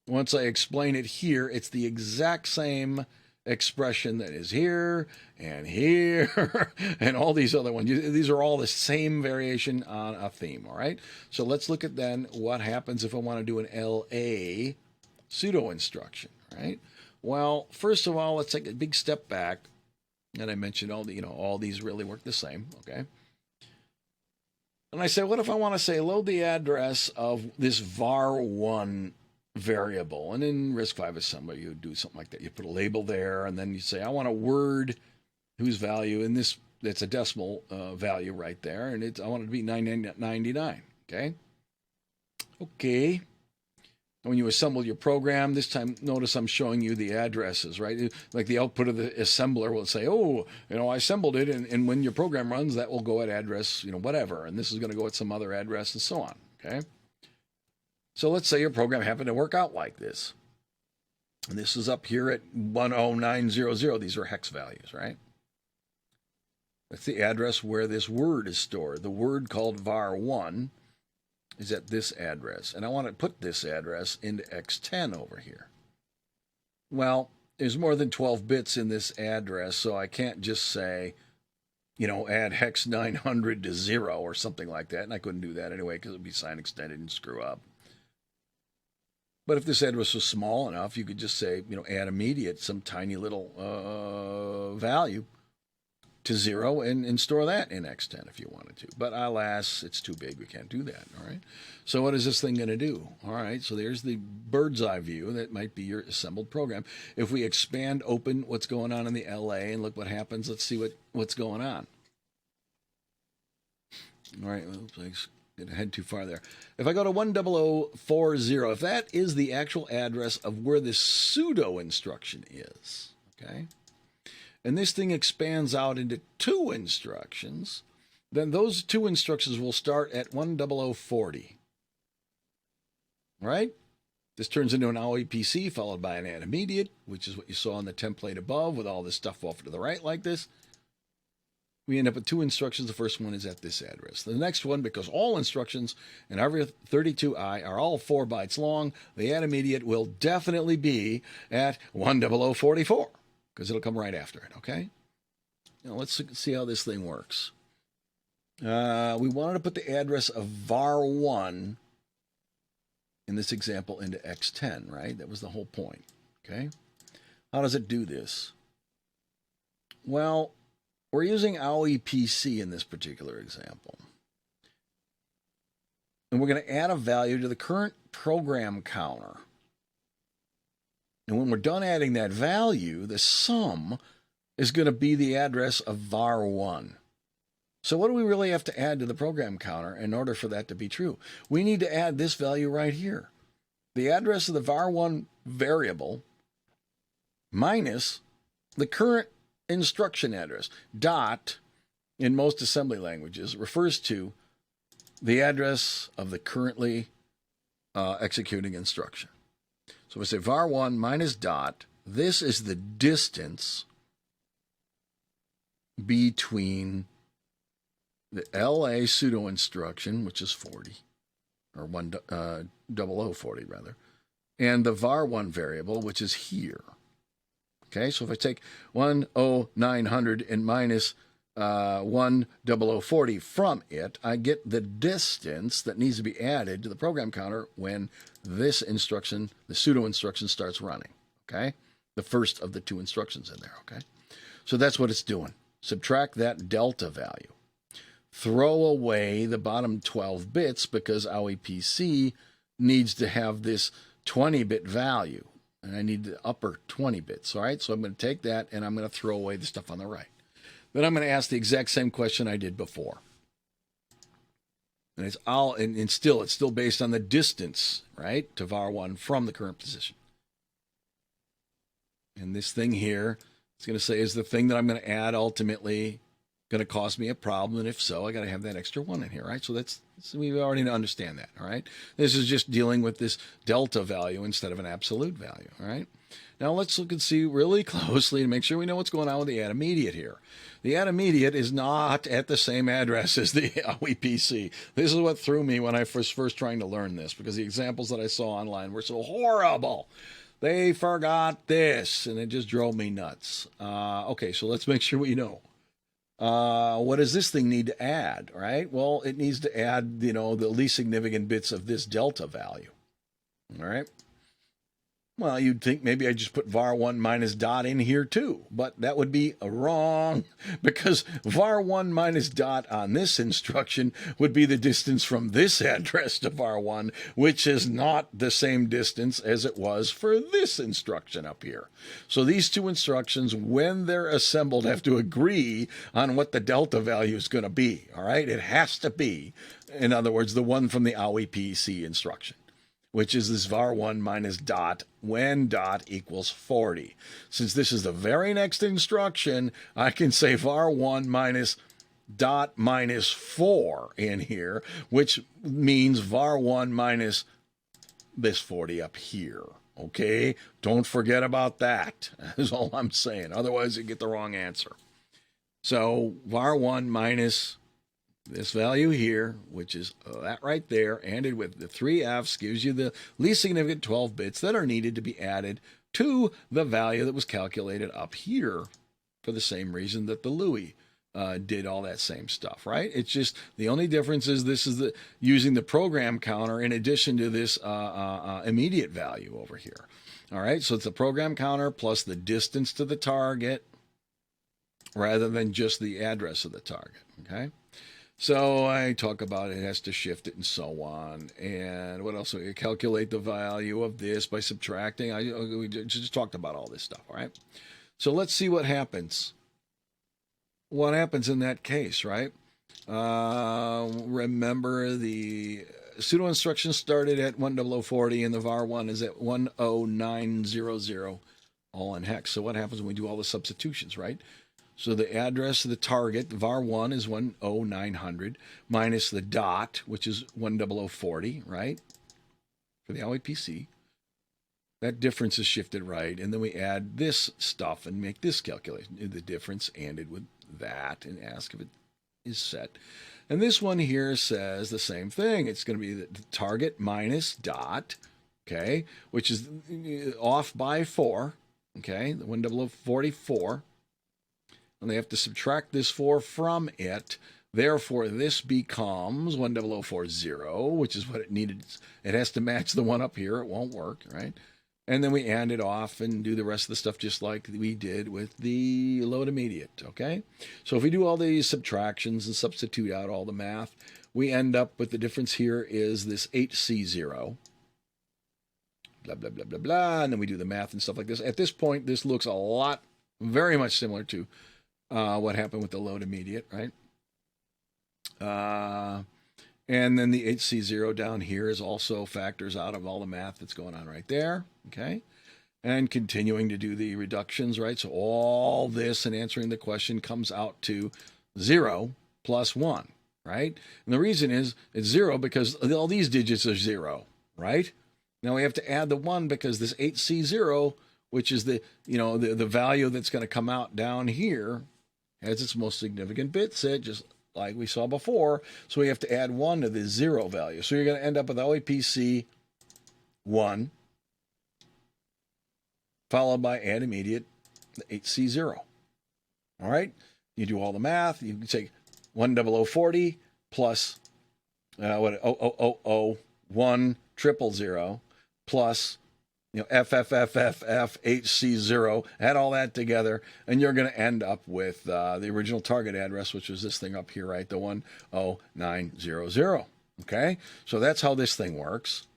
once I explain it here, it's the exact same expression that is here and here and all these other ones. These are all the same variation on a theme, all right? So let's look at then what happens if I want to do an LA pseudo instruction, right? Well, first of all, let's take a big step back. And I mentioned all these really work the same, okay? And I say, what if I want to say load the address of this var1 variable? And in RISC-V assembly, you do something like that. You put a label there, and then you say, I want a word whose value in this, it's a decimal value right there, and I want it to be 999, okay? Okay. And when you assemble your program, this time, notice I'm showing you the addresses, right? Like the output of the assembler will say, oh, I assembled it, and when your program runs, that will go at address, whatever, and this is going to go at some other address, and so on, okay? So let's say your program happened to work out like this. And this is up here at 10900. These are hex values, right? That's the address where this word is stored. The word called var1 is at this address. And I want to put this address into x10 over here. Well, there's more than 12 bits in this address, so I can't just say, add hex 900 to 0 or something like that. And I couldn't do that anyway because it would be sign extended and screw up. But if this address was small enough, you could just say, add immediate, some tiny little value to 0 and store that in X10 if you wanted to. But alas, it's too big. We can't do that, all right? So what is this thing going to do? All right, so there's the bird's eye view. That might be your assembled program. If we expand open what's going on in the LA and look what happens, let's see what's going on. All right, oops, I didn't head too far there. If I go to 10040, if that is the actual address of where this pseudo instruction is, okay, and this thing expands out into 2 instructions, then those 2 instructions will start at 10040, right? This turns into an AUIPC followed by an add immediate, which is what you saw on the template above with all this stuff off to the right like this. We end up with 2 instructions. The first one is at this address. The next one, because all instructions in every 32i are all 4 bytes long, the add immediate will definitely be at 10044 because it'll come right after it, okay? Now let's see how this thing works. We wanted to put the address of var1 in this example into x10, right? That was the whole point, okay? How does it do this? Well, we're using AUIPC in this particular example. And we're going to add a value to the current program counter. And when we're done adding that value, the sum is going to be the address of var1. So what do we really have to add to the program counter in order for that to be true? We need to add this value right here. The address of the var1 variable minus the current instruction address. Dot, in most assembly languages, refers to the address of the currently executing instruction. So we say var1 minus dot. This is the distance between the LA pseudo instruction, which is 40, or 10040 rather, and the var1 variable, which is here. Okay, so if I take 10900 and minus 10040 from it, I get the distance that needs to be added to the program counter when this instruction, the pseudo instruction, starts running. Okay, the first of the 2 instructions in there. Okay, so that's what it's doing. Subtract that delta value. Throw away the bottom 12 bits because AUIPC needs to have this 20-bit value. And I need the upper 20 bits, all right? So I'm going to take that, and I'm going to throw away the stuff on the right. Then I'm going to ask the exact same question I did before. And it's still based on the distance, right, to var1 from the current position. And this thing here, it's going to say, is the thing that I'm going to add ultimately going to cause me a problem? And if so, I got to have that extra 1 in here, right? So we already understand that, all right? This is just dealing with this delta value instead of an absolute value, all right? Now let's look and see really closely to make sure we know what's going on with the add immediate here. The add immediate is not at the same address as the AUIPC. This is what threw me when I was first trying to learn this, because the examples that I saw online were so horrible. They forgot this, and it just drove me nuts. Okay, so let's make sure we know. What does this thing need to add, right? Well, it needs to add, the least significant bits of this delta value, all right? Well, you'd think maybe I just put var1 minus dot in here too, but that would be wrong, because var1 minus dot on this instruction would be the distance from this address to var1, which is not the same distance as it was for this instruction up here. So these two instructions, when they're assembled, have to agree on what the delta value is going to be, all right? It has to be, in other words, the one from the AUIPC instruction, which is this var1 minus dot when dot equals 40. Since this is the very next instruction, I can say var1 minus dot minus 4 in here, which means var1 minus this 40 up here. Okay? Don't forget about that. That's all I'm saying. Otherwise, you get the wrong answer. So var1 minus this value here, which is that right there, added with the 3 F's, gives you the least significant 12 bits that are needed to be added to the value that was calculated up here for the same reason that the LUI did all that same stuff, right? It's just the only difference is this is using the program counter in addition to this immediate value over here. All right, so it's the program counter plus the distance to the target rather than just the address of the target, okay? So I talk about it has to shift it and so on. And what else? We calculate the value of this by subtracting. We just talked about all this stuff, all right? So let's see what happens. What happens in that case, right? Remember the pseudo instruction started at 10040 and the var1 is at 10900, all in hex. So what happens when we do all the substitutions, right? So the address of the target, var1 is 10900 minus the dot, which is 10040, right? For the AUIPC. That difference is shifted right. And then we add this stuff and make this calculation. The difference ANDed with that and ask if it is set. And this one here says the same thing. It's going to be the target minus dot, okay, which is off by 4, okay, the 10044. And they have to subtract this 4 from it. Therefore, this becomes 10040, which is what it needed. It has to match the one up here. It won't work, right? And then we AND it off and do the rest of the stuff just like we did with the load immediate, okay? So if we do all these subtractions and substitute out all the math, we end up with the difference here is this HC0. Blah, blah, blah, blah, blah. And then we do the math and stuff like this. At this point, this looks a lot, very much similar to what happened with the load immediate, right? And then the HC0 down here is also factors out of all the math that's going on right there, okay? And continuing to do the reductions, right? So all this and answering the question comes out to 0 plus 1, right? And the reason is it's 0 because all these digits are 0, right? Now we have to add the 1 because this HC0, which is the value that's going to come out down here, has its most significant bit set, just like we saw before. So we have to add 1 to the 0 value. So you're going to end up with AUIPC 1, followed by add immediate, the HC0. All right? You do all the math. You can take 10040 plus 10000 plus FFFFFHC0, add all that together, and you're going to end up with the original target address, which was this thing up here, right? The 10900. Okay? So that's how this thing works.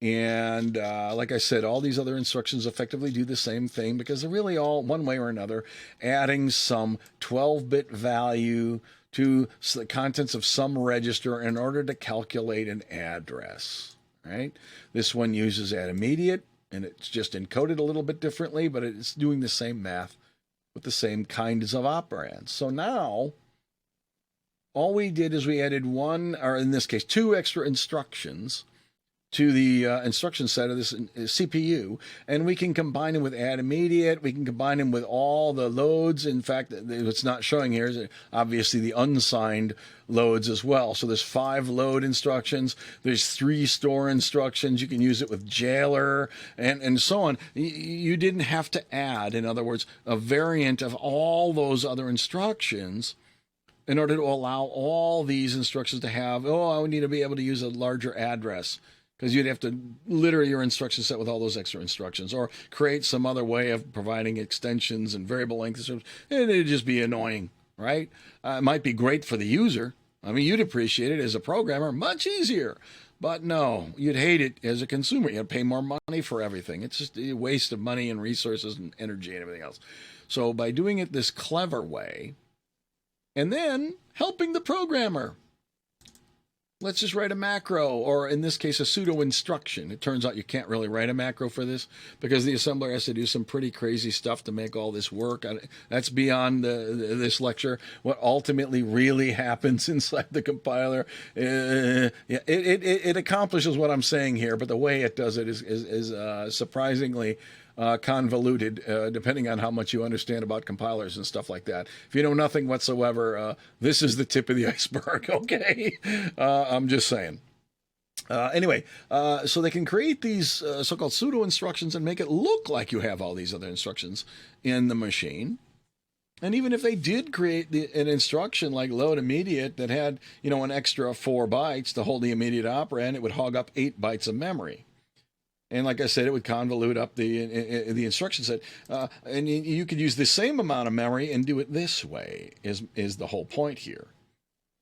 And like I said, all these other instructions effectively do the same thing because they're really all, one way or another, adding some 12-bit value to the contents of some register in order to calculate an address. Right? This one uses add immediate, And it's just encoded a little bit differently, but it's doing the same math with the same kinds of operands. So now, all we did is we added one, or in this case, two extra instructions to the instruction set of this CPU, and we can combine them with add immediate. We can combine them with all the loads. In fact, what's not showing here is obviously the unsigned loads as well. So there's 5 load instructions. There's 3 store instructions. You can use it with jailer and so on. You didn't have to add, in other words, a variant of all those other instructions in order to allow all these instructions to have, I need to be able to use a larger address. Because you'd have to litter your instruction set with all those extra instructions, or create some other way of providing extensions and variable lengths. And it'd just be annoying, right? It might be great for the user. I mean, you'd appreciate it as a programmer, much easier. But no, you'd hate it as a consumer. You'd pay more money for everything. It's just a waste of money and resources and energy and everything else. So by doing it this clever way, and then helping the programmer, let's just write a macro, or in this case, a pseudo instruction. It turns out you can't really write a macro for this because the assembler has to do some pretty crazy stuff to make all this work. That's beyond this lecture. What ultimately really happens inside the compiler, it accomplishes what I'm saying here, but the way it does it is surprisingly convoluted, depending on how much you understand about compilers and stuff like that. If you know nothing whatsoever, this is the tip of the iceberg, okay? I'm just saying. Anyway, so they can create these so-called pseudo instructions and make it look like you have all these other instructions in the machine. And even if they did create an instruction like load immediate that had, an extra 4 bytes to hold the immediate operand, it would hog up 8 bytes of memory. And like I said, it would convolute up the instruction set. And you could use the same amount of memory and do it this way, is the whole point here.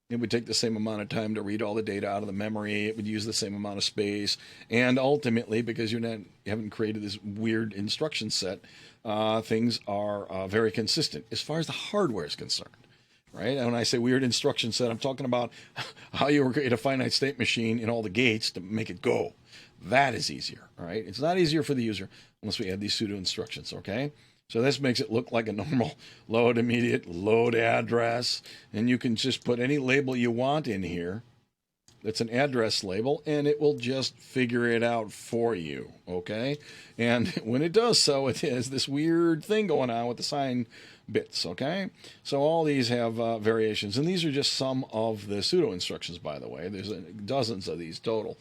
It would take the same amount of time to read all the data out of the memory. It would use the same amount of space. And ultimately, because you haven't created this weird instruction set, things are very consistent as far as the hardware is concerned. Right? And when I say weird instruction set, I'm talking about how you create a finite state machine in all the gates to make it go. That is easier, all right? It's not easier for the user unless we add these pseudo instructions, okay? So this makes it look like a normal load immediate, load address, and you can just put any label you want in here that's an address label, and it will just figure it out for you, okay? And when it does so, it has this weird thing going on with the sign bits, okay? So all these have variations, and these are just some of the pseudo instructions, by the way. There's dozens of these total.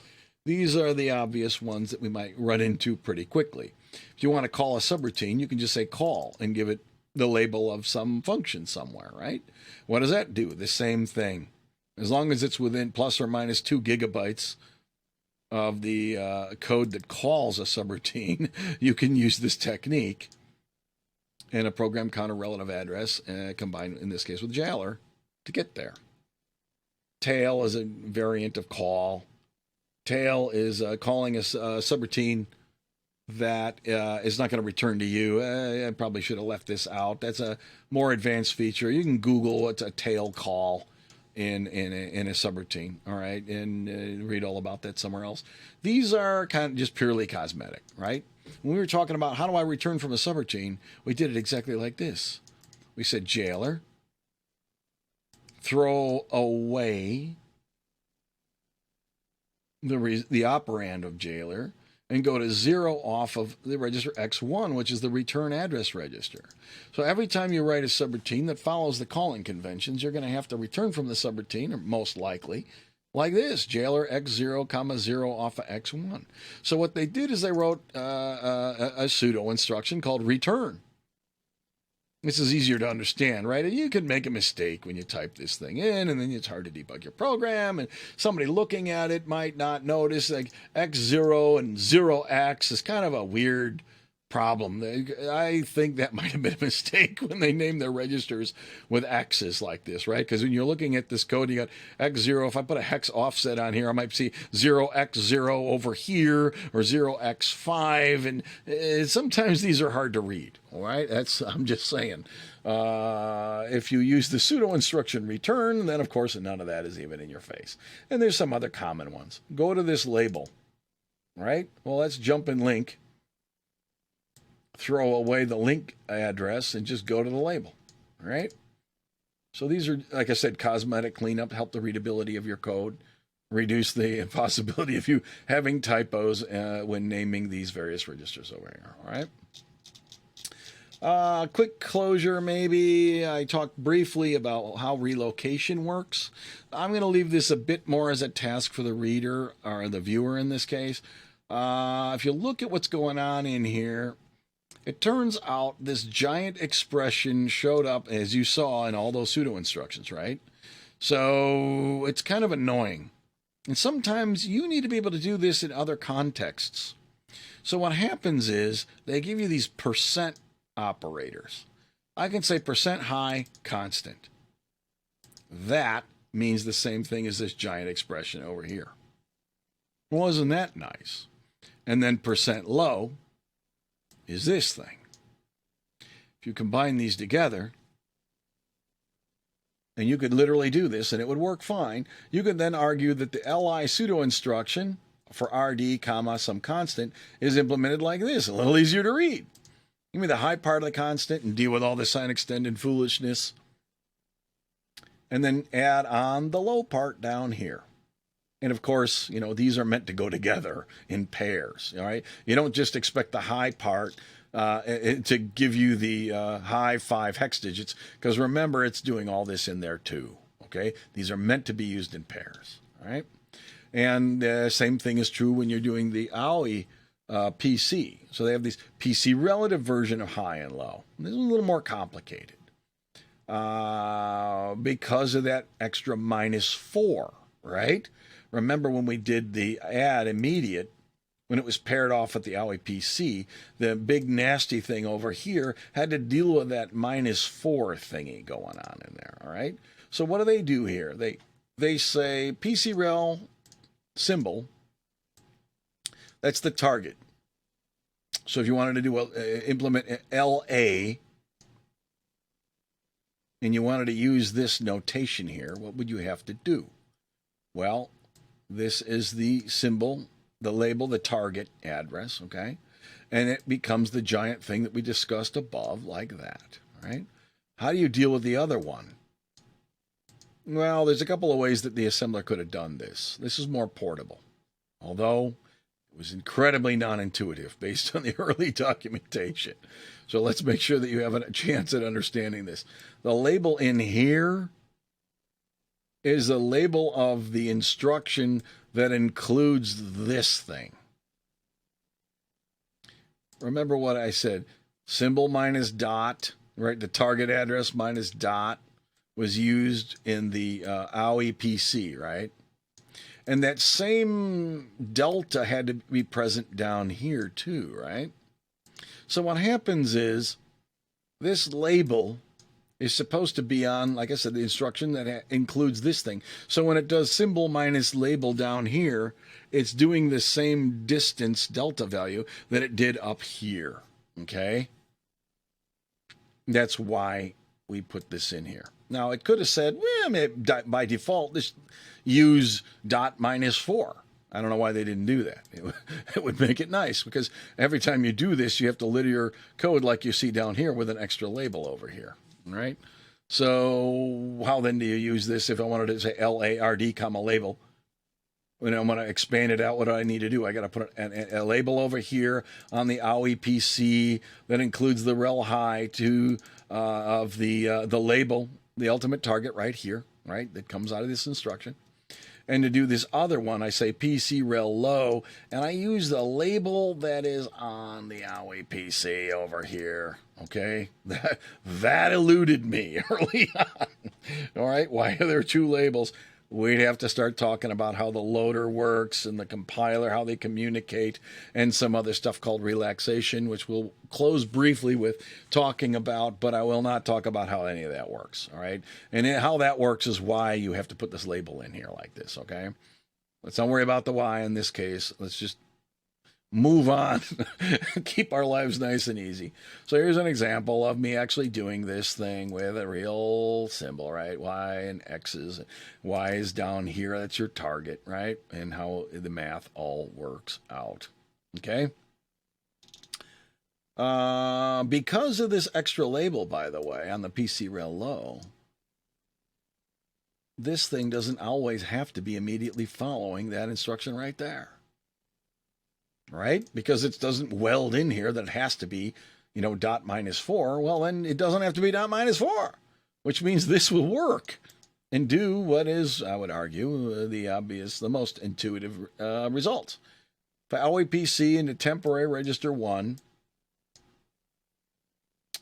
These are the obvious ones that we might run into pretty quickly. If you want to call a subroutine, you can just say call and give it the label of some function somewhere, right? What does that do? The same thing. As long as it's within plus or minus 2 gigabytes of the code that calls a subroutine, you can use this technique and a program counter relative address combined, in this case, with jailer to get there. Tail is a variant of call. Tail is calling a subroutine that is not going to return to you. I probably should have left this out. That's a more advanced feature. You can Google what's a tail call in a subroutine, all right, and read all about that somewhere else. These are kind of just purely cosmetic, right? When we were talking about how do I return from a subroutine, we did it exactly like this. We said jailer, throw away the operand of jailer, and go to 0 off of the register X1, which is the return address register. So every time you write a subroutine that follows the calling conventions, you're going to have to return from the subroutine, or most likely, like this, jailer X0, 0 off of X1. So what they did is they wrote a pseudo instruction called return. This is easier to understand, right? And you can make a mistake when you type this thing in, and then it's hard to debug your program, and somebody looking at it might not notice, like X0 and 0X is kind of a weird problem. I think that might have been a mistake when they named their registers with X's like this, right? Because when you're looking at this code, you got X0. If I put a hex offset on here, I might see 0X0 over here, or 0X5, and sometimes these are hard to read, all right? I'm just saying. If you use the pseudo instruction return, then of course none of that is even in your face. And there's some other common ones. Go to this label, right? Well, let's jump and link throw away the link address and just go to the label, all right? So these are, like I said, cosmetic cleanup, help the readability of your code, reduce the possibility of you having typos when naming these various registers over here, all right? Quick closure, maybe. I talked briefly about how relocation works. I'm going to leave this a bit more as a task for the reader, or the viewer in this case. If you look at what's going on in here, it turns out this giant expression showed up, as you saw, in all those pseudo instructions, right? So it's kind of annoying. And sometimes you need to be able to do this in other contexts. So what happens is they give you these percent operators. I can say percent high constant. That means the same thing as this giant expression over here. Wasn't that nice? And then percent low is this thing. If you combine these together, and you could literally do this and it would work fine, you could then argue that the LI pseudo instruction for RD, comma, some constant is implemented like this, a little easier to read. Give me the high part of the constant and deal with all the sign extended foolishness. And then add on the low part down here. And of course, you know, these are meant to go together in pairs, all right? You don't just expect the high part to give you the high 5 hex digits, because remember, it's doing all this in there too, okay? These are meant to be used in pairs, all right? And same thing is true when you're doing the AUIPC. So they have these PC relative version of high and low. This is a little more complicated because of that extra -4, right? Remember when we did the add immediate, when it was paired off with the AUIPC, the big nasty thing over here had to deal with that -4 thingy going on in there, all right? So what do they do here? They say PCRel symbol, that's the target. So if you wanted to do implement LA, and you wanted to use this notation here, what would you have to do? Well, this is the symbol, the label, the target address, okay? And it becomes the giant thing that we discussed above, like that, right? How do you deal with the other one? Well, there's a couple of ways that the assembler could have done this. This is more portable, although it was incredibly non-intuitive based on the early documentation. So let's make sure that you have a chance at understanding this. The label in here is the label of the instruction that includes this thing. Remember what I said, symbol minus dot, right? The target address minus dot was used in the AUIPC, right? And that same delta had to be present down here too, right? So what happens is this label is supposed to be on, like I said, the instruction that includes this thing. So when it does symbol minus label down here, it's doing the same distance delta value that it did up here, okay? That's why we put this in here. Now, it could have said, well, by default, this use dot -4. I don't know why they didn't do that. It would make it nice, because every time you do this, you have to linear code like you see down here with an extra label over here. Right? So how then do you use this if I wanted to say LARD, comma label? When I want to expand it out, what do I need to do? I got to put a label over here on the AUIPC that includes the rel high to of the label, the ultimate target right here, right? That comes out of this instruction. And to do this other one, I say PC rel low, and I use the label that is on the AUIPC over here. Okay, that eluded me early on. All right, why are there two labels? We'd have to start talking about how the loader works and the compiler, how they communicate, and some other stuff called relaxation, which we'll close briefly with talking about, but I will not talk about how any of that works, all right? And how that works is why you have to put this label in here like this, okay? Let's not worry about the why in this case. Let's just move on, keep our lives nice and easy. So here's an example of me actually doing this thing with a real symbol, right? Y and X's. Y is down here. That's your target, right? And how the math all works out. Okay? Because of this extra label, by the way, on the PC rel low, this thing doesn't always have to be immediately following that instruction right there. Right? Because it doesn't weld in here that it has to be, dot -4. Well, then it doesn't have to be dot -4, which means this will work and do what is, I would argue, the most intuitive result. For AUIPC into temporary register 1,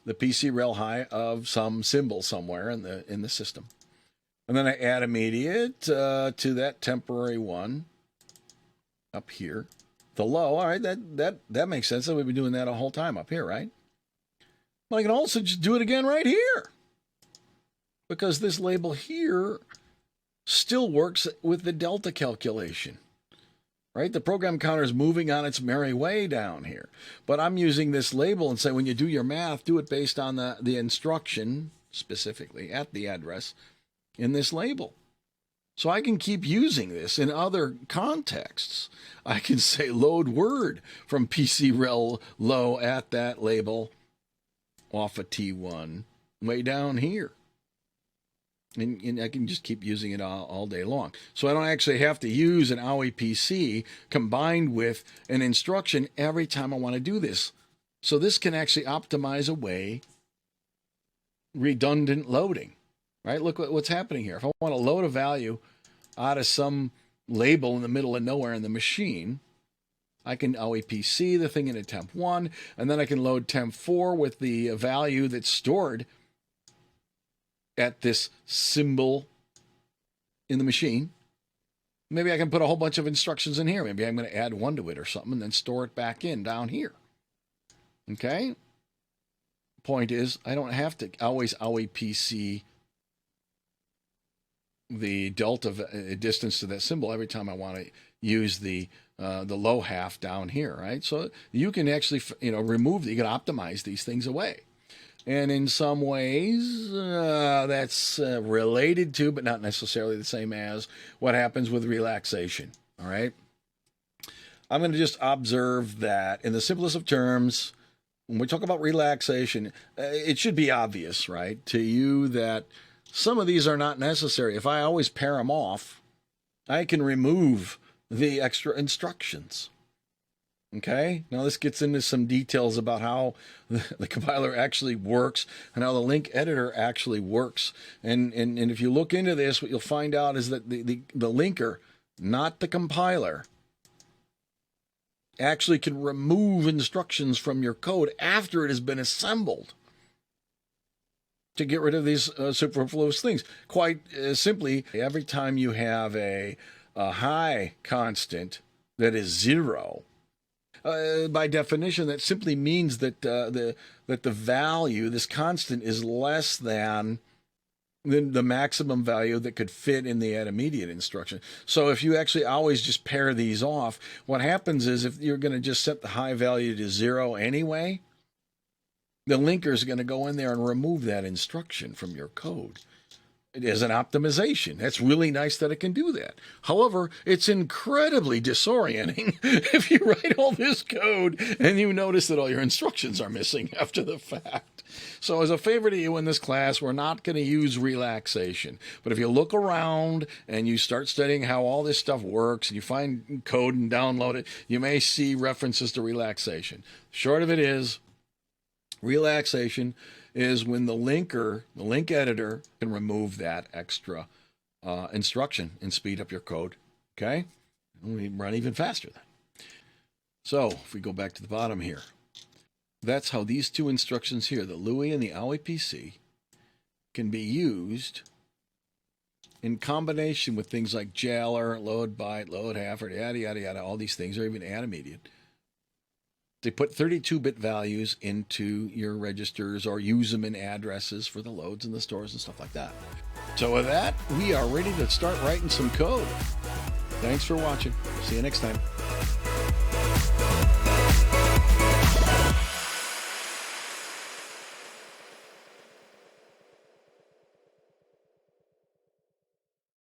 the PC rel high of some symbol somewhere in the system. And then I add immediate to that temporary one up here. The low, all right, that makes sense. We've been doing that a whole time up here, right? But I can also just do it again right here, because this label here still works with the delta calculation, right? The program counter is moving on its merry way down here. But I'm using this label and say, when you do your math, do it based on the instruction, specifically at the address in this label. So I can keep using this in other contexts. I can say load word from PC rel low at that label off of T1 way down here. And I can just keep using it all day long. So I don't actually have to use an AUIPC combined with an instruction every time I want to do this. So this can actually optimize away redundant loading. Right? Look what's happening here. If I want to load a value out of some label in the middle of nowhere in the machine, I can AUIPC the thing into temp 1, and then I can load temp 4 with the value that's stored at this symbol in the machine. Maybe I can put a whole bunch of instructions in here. Maybe I'm going to add 1 to it or something and then store it back in down here. Okay? Point is, I don't have to always AUIPC the delta distance to that symbol every time I want to use the low half down here, right? So you can actually, you can optimize these things away. And in some ways, that's related to, but not necessarily the same as, what happens with relaxation, all right? I'm going to just observe that in the simplest of terms, when we talk about relaxation, it should be obvious, right, to you that some of these are not necessary. If I always pair them off, I can remove the extra instructions. Okay? Now this gets into some details about how the compiler actually works and how the link editor actually works. And if you look into this, what you'll find out is that the linker, not the compiler, actually can remove instructions from your code after it has been assembled to get rid of these superfluous things. Quite simply, every time you have a high constant that is 0, by definition, that simply means that the value, this constant, is less than the maximum value that could fit in the add immediate instruction. So if you actually always just pair these off, what happens is, if you're going to just set the high value to 0 anyway, the linker is going to go in there and remove that instruction from your code. It is an optimization. That's really nice that it can do that. However, it's incredibly disorienting if you write all this code and you notice that all your instructions are missing after the fact. So as a favor to you in this class, we're not going to use relaxation. But if you look around and you start studying how all this stuff works and you find code and download it, you may see references to relaxation. Short of it is, relaxation is when the linker, the link editor, can remove that extra instruction and speed up your code. Okay? And we run even faster then. So if we go back to the bottom here, that's how these two instructions here, the LUI and the AUIPC, can be used in combination with things like jailer, load byte, load half, or yada, yada, yada, all these things, or even add immediate. They put 32-bit values into your registers or use them in addresses for the loads and the stores and stuff like that. So with that, we are ready to start writing some code. Thanks for watching. See you next time.